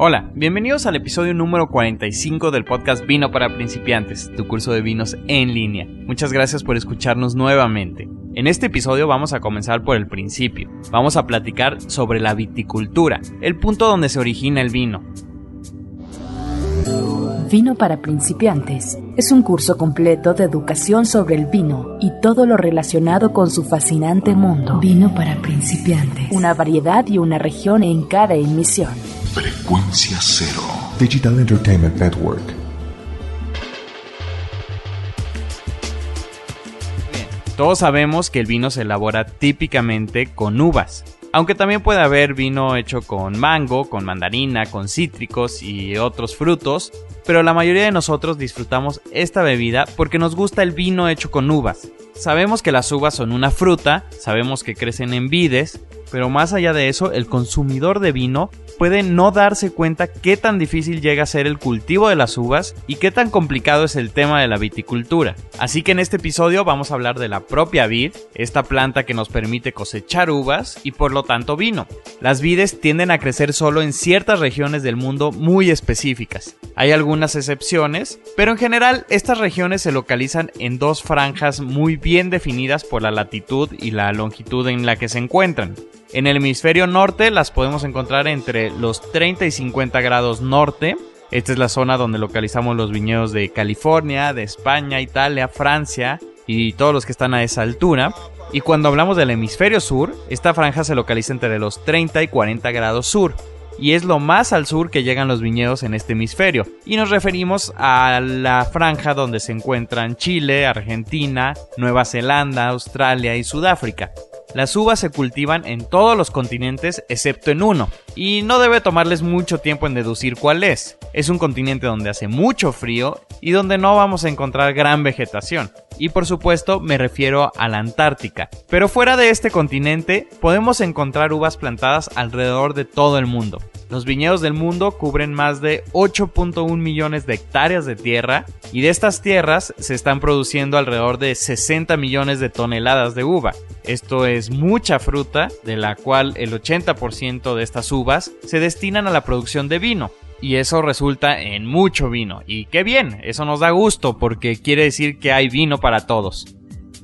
Hola, bienvenidos al episodio número 45 del podcast Vino para Principiantes, tu curso de vinos en línea. Muchas gracias por escucharnos nuevamente. En este episodio vamos a comenzar por el principio. Vamos a platicar sobre la viticultura, el punto donde se origina el vino. Vino para Principiantes es un curso completo de educación sobre el vino y todo lo relacionado con su fascinante mundo. Vino para Principiantes. Una variedad y una región en cada emisión. Frecuencia Cero. Digital Entertainment Network. Bien, todos sabemos que el vino se elabora típicamente con uvas. Aunque también puede haber vino hecho con mango, con mandarina, con cítricos y otros frutos, pero la mayoría de nosotros disfrutamos esta bebida porque nos gusta el vino hecho con uvas. Sabemos que las uvas son una fruta, sabemos que crecen en vides, pero más allá de eso, el consumidor de vino puede no darse cuenta qué tan difícil llega a ser el cultivo de las uvas y qué tan complicado es el tema de la viticultura. Así que en este episodio vamos a hablar de la propia vid, esta planta que nos permite cosechar uvas y por lo tanto vino. Las vides tienden a crecer solo en ciertas regiones del mundo muy específicas. Hay algunas excepciones, pero en general estas regiones se localizan en dos franjas muy bien definidas por la latitud y la longitud en la que se encuentran. En el hemisferio norte las podemos encontrar entre los 30 y 50 grados norte. Esta es la zona donde localizamos los viñedos de California, de España, Italia, Francia y todos los que están a esa altura. Y cuando hablamos del hemisferio sur, esta franja se localiza entre los 30 y 40 grados sur. Y es lo más al sur que llegan los viñedos en este hemisferio. Y nos referimos a la franja donde se encuentran Chile, Argentina, Nueva Zelanda, Australia y Sudáfrica. Las uvas se cultivan en todos los continentes excepto en uno, y no debe tomarles mucho tiempo en deducir cuál es. Es un continente donde hace mucho frío y donde no vamos a encontrar gran vegetación. Y por supuesto me refiero a la Antártica. Pero fuera de este continente podemos encontrar uvas plantadas alrededor de todo el mundo. Los viñedos del mundo cubren más de 8.1 millones de hectáreas de tierra y de estas tierras se están produciendo alrededor de 60 millones de toneladas de uva. Esto es mucha fruta, de la cual el 80% de estas uvas se destinan a la producción de vino. Y eso resulta en mucho vino. Y qué bien, eso nos da gusto porque quiere decir que hay vino para todos.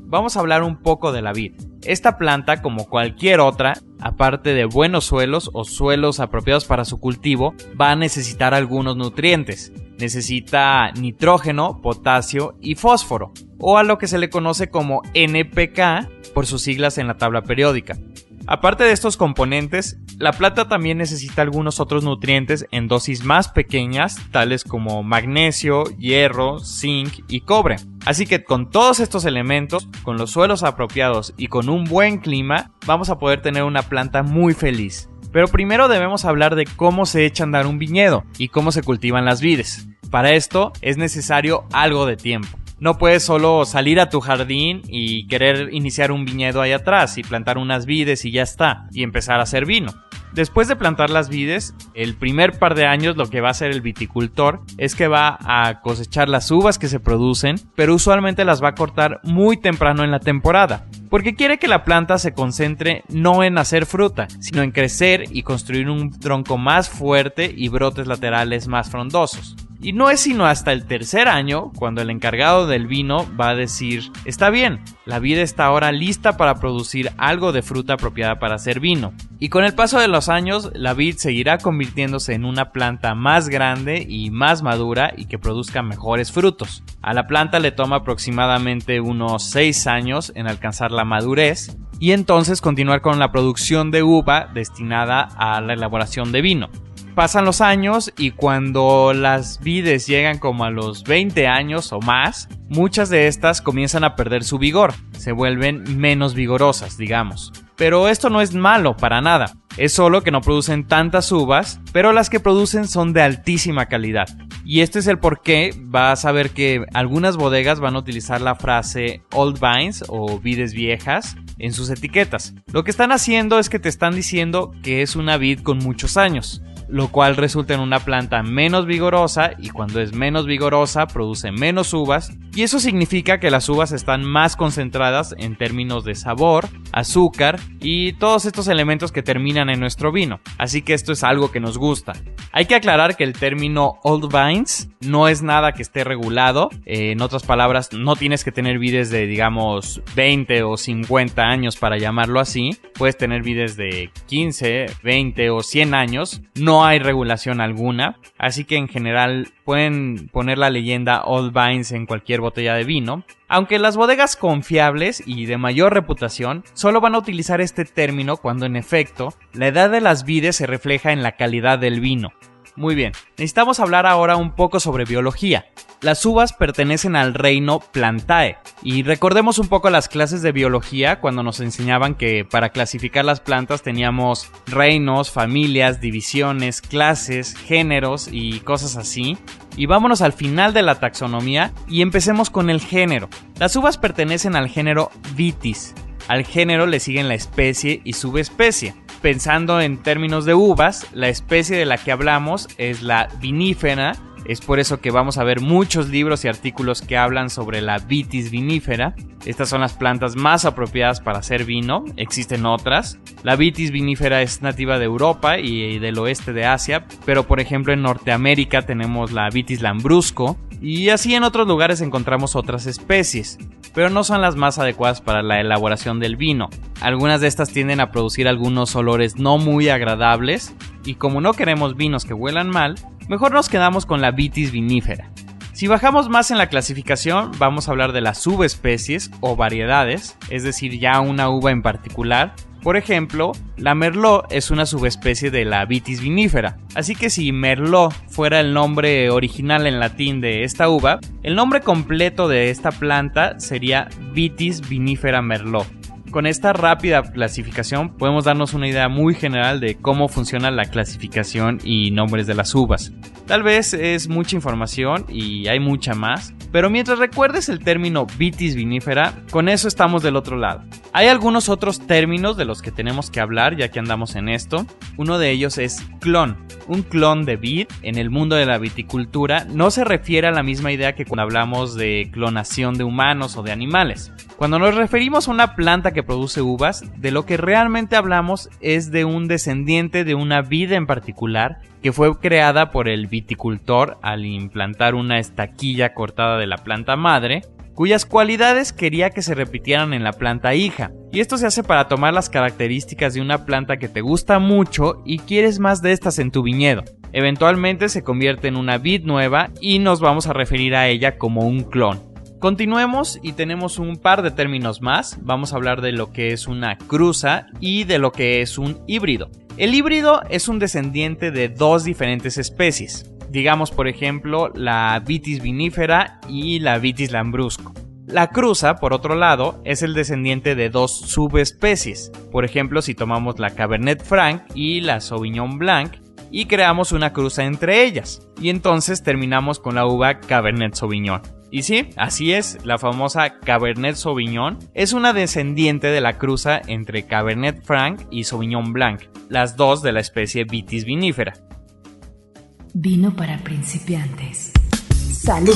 Vamos a hablar un poco de la vid. Esta planta, como cualquier otra, aparte de buenos suelos o suelos apropiados para su cultivo, va a necesitar algunos nutrientes. Necesita nitrógeno, potasio y fósforo, o a lo que se le conoce como NPK por sus siglas en la tabla periódica. Aparte de estos componentes, la planta también necesita algunos otros nutrientes en dosis más pequeñas, tales como magnesio, hierro, zinc y cobre. Así que con todos estos elementos, con los suelos apropiados y con un buen clima, vamos a poder tener una planta muy feliz. Pero primero debemos hablar de cómo se echa a andar un viñedo y cómo se cultivan las vides. Para esto es necesario algo de tiempo. No puedes solo salir a tu jardín y querer iniciar un viñedo ahí atrás y plantar unas vides y ya está, y empezar a hacer vino. Después de plantar las vides, el primer par de años lo que va a hacer el viticultor es que va a cosechar las uvas que se producen, pero usualmente las va a cortar muy temprano en la temporada, porque quiere que la planta se concentre no en hacer fruta, sino en crecer y construir un tronco más fuerte y brotes laterales más frondosos. Y no es sino hasta el tercer año cuando el encargado del vino va a decir: está bien, la vid está ahora lista para producir algo de fruta apropiada para hacer vino. Y con el paso de los años, la vid seguirá convirtiéndose en una planta más grande y más madura y que produzca mejores frutos. A la planta le toma aproximadamente unos 6 años en alcanzar la madurez y entonces continuar con la producción de uva destinada a la elaboración de vino. Pasan los años y cuando las vides llegan como a los 20 años o más, muchas de estas comienzan a perder su vigor, se vuelven menos vigorosas, digamos. Pero esto no es malo para nada, es solo que no producen tantas uvas, pero las que producen son de altísima calidad. Y este es el por qué vas a ver que algunas bodegas van a utilizar la frase Old Vines o vides viejas en sus etiquetas. Lo que están haciendo es que te están diciendo que es una vid con muchos años. lo cual resulta en una planta menos vigorosa, y cuando es menos vigorosa produce menos uvas, y eso significa que las uvas están más concentradas en términos de sabor, azúcar y todos estos elementos que terminan en nuestro vino, así que esto es algo que nos gusta. Hay que aclarar que el término Old Vines no es nada que esté regulado, en otras palabras, no tienes que tener vides de digamos 20 o 50 años para llamarlo así, puedes tener vides de 15, 20 o 100 años, no hay regulación alguna, así que en general pueden poner la leyenda Old Vines en cualquier botella de vino, aunque las bodegas confiables y de mayor reputación solo van a utilizar este término cuando en efecto la edad de las vides se refleja en la calidad del vino. Muy bien, necesitamos hablar ahora un poco sobre biología. Las uvas pertenecen al reino Plantae, y recordemos un poco las clases de biología cuando nos enseñaban que para clasificar las plantas teníamos reinos, familias, divisiones, clases, géneros y cosas así. Y vámonos al final de la taxonomía y empecemos con el género. Las uvas pertenecen al género Vitis. Al género le siguen la especie y subespecie. Pensando en términos de uvas, la especie de la que hablamos es la vinífera. Es por eso que vamos a ver muchos libros y artículos que hablan sobre la Vitis vinifera. Estas son las plantas más apropiadas para hacer vino, existen otras. La Vitis vinifera es nativa de Europa y del oeste de Asia, pero por ejemplo en Norteamérica tenemos la Vitis lambrusco, y así en otros lugares encontramos otras especies, pero no son las más adecuadas para la elaboración del vino. Algunas de estas tienden a producir algunos olores no muy agradables, y como no queremos vinos que huelan mal, mejor nos quedamos con la Vitis vinifera. Si bajamos más en la clasificación, vamos a hablar de las subespecies o variedades, es decir, ya una uva en particular. Por ejemplo, la Merlot es una subespecie de la Vitis vinifera, así que si Merlot fuera el nombre original en latín de esta uva, el nombre completo de esta planta sería Vitis vinifera Merlot. Con esta rápida clasificación podemos darnos una idea muy general de cómo funciona la clasificación y nombres de las uvas. Tal vez es mucha información y hay mucha más, pero mientras recuerdes el término Vitis vinifera, con eso estamos del otro lado. Hay algunos otros términos de los que tenemos que hablar ya que andamos en esto. Uno de ellos es clon. Un clon de vid en el mundo de la viticultura no se refiere a la misma idea que cuando hablamos de clonación de humanos o de animales. Cuando nos referimos a una planta que produce uvas, de lo que realmente hablamos es de un descendiente de una vid en particular que fue creada por el viticultor al implantar una estaquilla cortada de la planta madre, cuyas cualidades quería que se repitieran en la planta hija. Y esto se hace para tomar las características de una planta que te gusta mucho y quieres más de estas en tu viñedo. Eventualmente se convierte en una vid nueva y nos vamos a referir a ella como un clon. Continuemos y tenemos un par de términos más. Vamos a hablar de lo que es una cruza y de lo que es un híbrido. El híbrido es un descendiente de dos diferentes especies. Digamos por ejemplo la Vitis vinifera y la Vitis lambrusco. La cruza, por otro lado, es el descendiente de dos subespecies. Por ejemplo, si tomamos la Cabernet Franc y la Sauvignon Blanc y creamos una cruza entre ellas. Y entonces terminamos con la uva Cabernet Sauvignon. Y sí, así es, la famosa Cabernet Sauvignon es una descendiente de la cruza entre Cabernet Franc y Sauvignon Blanc, las dos de la especie Vitis vinifera. Vino para principiantes. ¡Salud!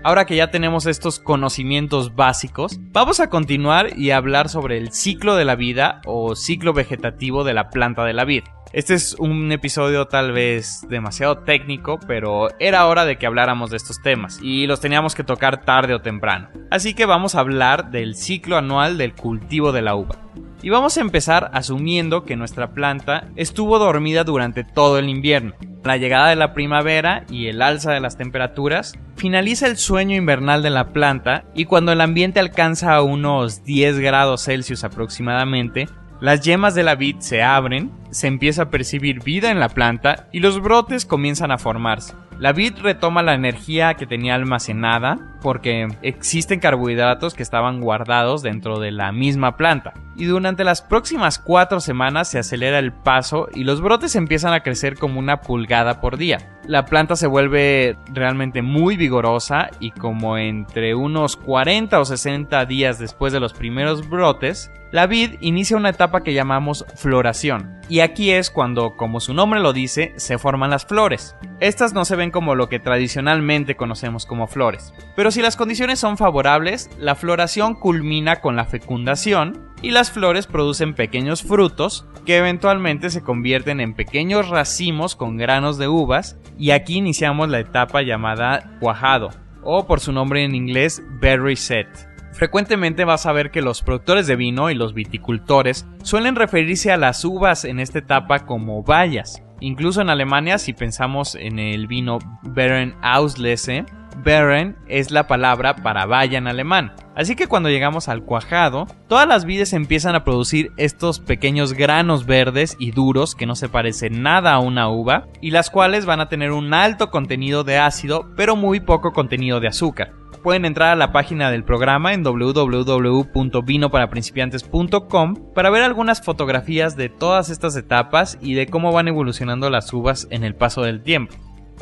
Ahora que ya tenemos estos conocimientos básicos, vamos a continuar y hablar sobre el ciclo de la vida o ciclo vegetativo de la planta de la vid. Este es un episodio tal vez demasiado técnico, pero era hora de que habláramos de estos temas y los teníamos que tocar tarde o temprano. Así que vamos a hablar del ciclo anual del cultivo de la uva. Y vamos a empezar asumiendo que nuestra planta estuvo dormida durante todo el invierno. La llegada de la primavera y el alza de las temperaturas finaliza el sueño invernal de la planta, y cuando el ambiente alcanza a unos 10 grados Celsius aproximadamente, las yemas de la vid se abren, se empieza a percibir vida en la planta y los brotes comienzan a formarse. La vid retoma la energía que tenía almacenada porque existen carbohidratos que estaban guardados dentro de la misma planta. Y durante las próximas 4 semanas se acelera el paso y los brotes empiezan a crecer como una pulgada por día. La planta se vuelve realmente muy vigorosa y como entre unos 40 o 60 días después de los primeros brotes, la vid inicia una etapa que llamamos floración. Y aquí es cuando, como su nombre lo dice, se forman las flores. Estas no se ven como lo que tradicionalmente conocemos como flores. Pero si las condiciones son favorables, la floración culmina con la fecundación y las flores producen pequeños frutos que eventualmente se convierten en pequeños racimos con granos de uvas, y aquí iniciamos la etapa llamada cuajado, o por su nombre en inglés berry set. Frecuentemente vas a ver que los productores de vino y los viticultores suelen referirse a las uvas en esta etapa como bayas. Incluso en Alemania, si pensamos en el vino Beerenauslese, Beeren es la palabra para baya en alemán. Así que cuando llegamos al cuajado, todas las vides empiezan a producir estos pequeños granos verdes y duros que no se parecen nada a una uva, y las cuales van a tener un alto contenido de ácido, pero muy poco contenido de azúcar. Pueden entrar a la página del programa en www.vinoparaprincipiantes.com para ver algunas fotografías de todas estas etapas y de cómo van evolucionando las uvas en el paso del tiempo.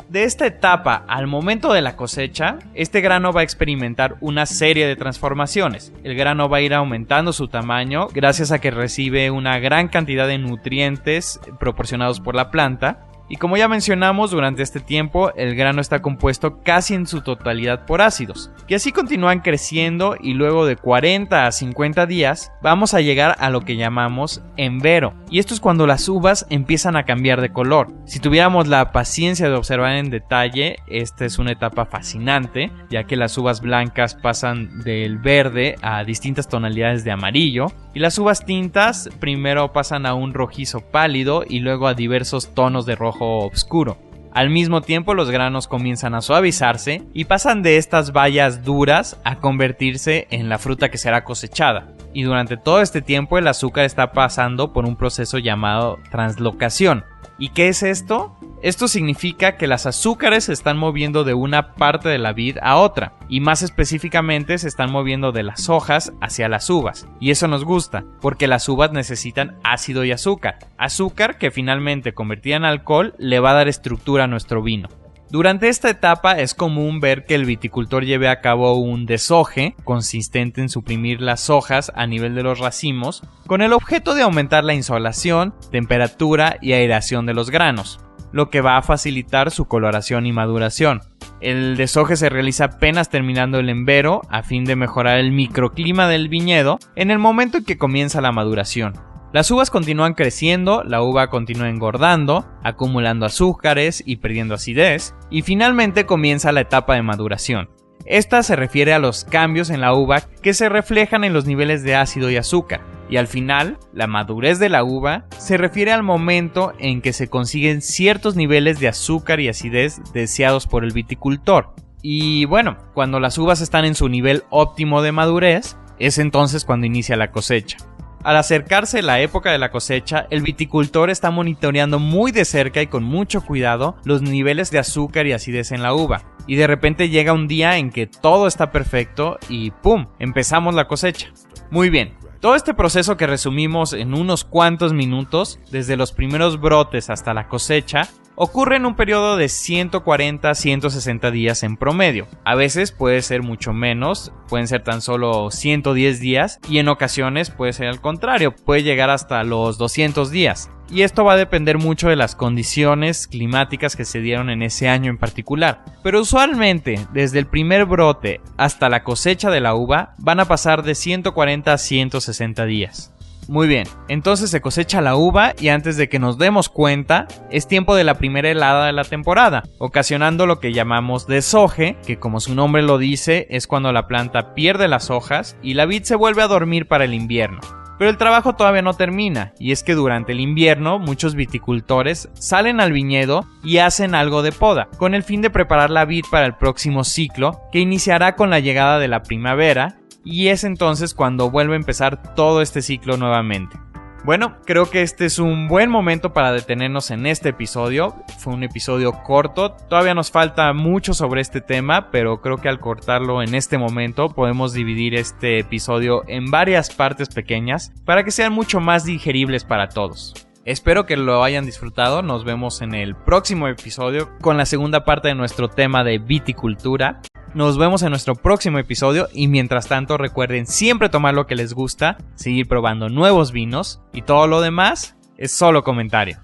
De esta etapa al momento de la cosecha, este grano va a experimentar una serie de transformaciones. El grano va a ir aumentando su tamaño gracias a que recibe una gran cantidad de nutrientes proporcionados por la planta. Y como ya mencionamos, durante este tiempo el grano está compuesto casi en su totalidad por ácidos, que así continúan creciendo, y luego de 40 a 50 días vamos a llegar a lo que llamamos envero, y esto es cuando las uvas empiezan a cambiar de color. Si tuviéramos la paciencia de observar en detalle, esta es una etapa fascinante, ya que las uvas blancas pasan del verde a distintas tonalidades de amarillo, y las uvas tintas primero pasan a un rojizo pálido y luego a diversos tonos de rojo oscuro. Al mismo tiempo, los granos comienzan a suavizarse y pasan de estas bayas duras a convertirse en la fruta que será cosechada. Y durante todo este tiempo el azúcar está pasando por un proceso llamado translocación. ¿Y qué es esto? Esto significa que las azúcares se están moviendo de una parte de la vid a otra, y más específicamente se están moviendo de las hojas hacia las uvas. Y eso nos gusta, porque las uvas necesitan ácido y azúcar. Azúcar que finalmente, convertida en alcohol, le va a dar estructura a nuestro vino. Durante esta etapa es común ver que el viticultor lleve a cabo un deshoje consistente en suprimir las hojas a nivel de los racimos, con el objeto de aumentar la insolación, temperatura y aireación de los granos, lo que va a facilitar su coloración y maduración. El deshoje se realiza apenas terminando el envero a fin de mejorar el microclima del viñedo en el momento en que comienza la maduración. Las uvas continúan creciendo, la uva continúa engordando, acumulando azúcares y perdiendo acidez, y finalmente comienza la etapa de maduración. Esta se refiere a los cambios en la uva que se reflejan en los niveles de ácido y azúcar. Y al final, la madurez de la uva se refiere al momento en que se consiguen ciertos niveles de azúcar y acidez deseados por el viticultor. Y bueno, cuando las uvas están en su nivel óptimo de madurez, es entonces cuando inicia la cosecha. Al acercarse la época de la cosecha, el viticultor está monitoreando muy de cerca y con mucho cuidado los niveles de azúcar y acidez en la uva. Y de repente llega un día en que todo está perfecto y ¡pum! Empezamos la cosecha. Muy bien. Todo este proceso que resumimos en unos cuantos minutos, desde los primeros brotes hasta la cosecha, ocurre en un periodo de 140 a 160 días en promedio. A veces puede ser mucho menos, pueden ser tan solo 110 días, y en ocasiones puede ser al contrario, puede llegar hasta los 200 días. Y esto va a depender mucho de las condiciones climáticas que se dieron en ese año en particular. Pero usualmente, desde el primer brote hasta la cosecha de la uva, van a pasar de 140 a 160 días. Muy bien, entonces se cosecha la uva y antes de que nos demos cuenta, es tiempo de la primera helada de la temporada, ocasionando lo que llamamos deshoje, que como su nombre lo dice, es cuando la planta pierde las hojas y la vid se vuelve a dormir para el invierno. Pero el trabajo todavía no termina, y es que durante el invierno muchos viticultores salen al viñedo y hacen algo de poda, con el fin de preparar la vid para el próximo ciclo, que iniciará con la llegada de la primavera, y es entonces cuando vuelve a empezar todo este ciclo nuevamente. Bueno, creo que este es un buen momento para detenernos en este episodio. Fue un episodio corto, todavía nos falta mucho sobre este tema, pero creo que al cortarlo en este momento podemos dividir este episodio en varias partes pequeñas para que sean mucho más digeribles para todos. Espero que lo hayan disfrutado, nos vemos en el próximo episodio con la segunda parte de nuestro tema de viticultura. Nos vemos en nuestro próximo episodio y mientras tanto recuerden siempre tomar lo que les gusta, seguir probando nuevos vinos y todo lo demás es solo comentario.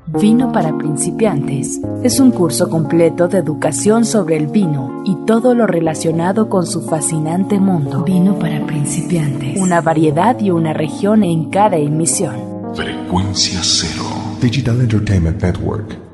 Vino para principiantes es un curso completo de educación sobre el vino y todo lo relacionado con su fascinante mundo. Vino para principiantes, una variedad y una región en cada emisión. Frecuencia Cero. Digital Entertainment Network.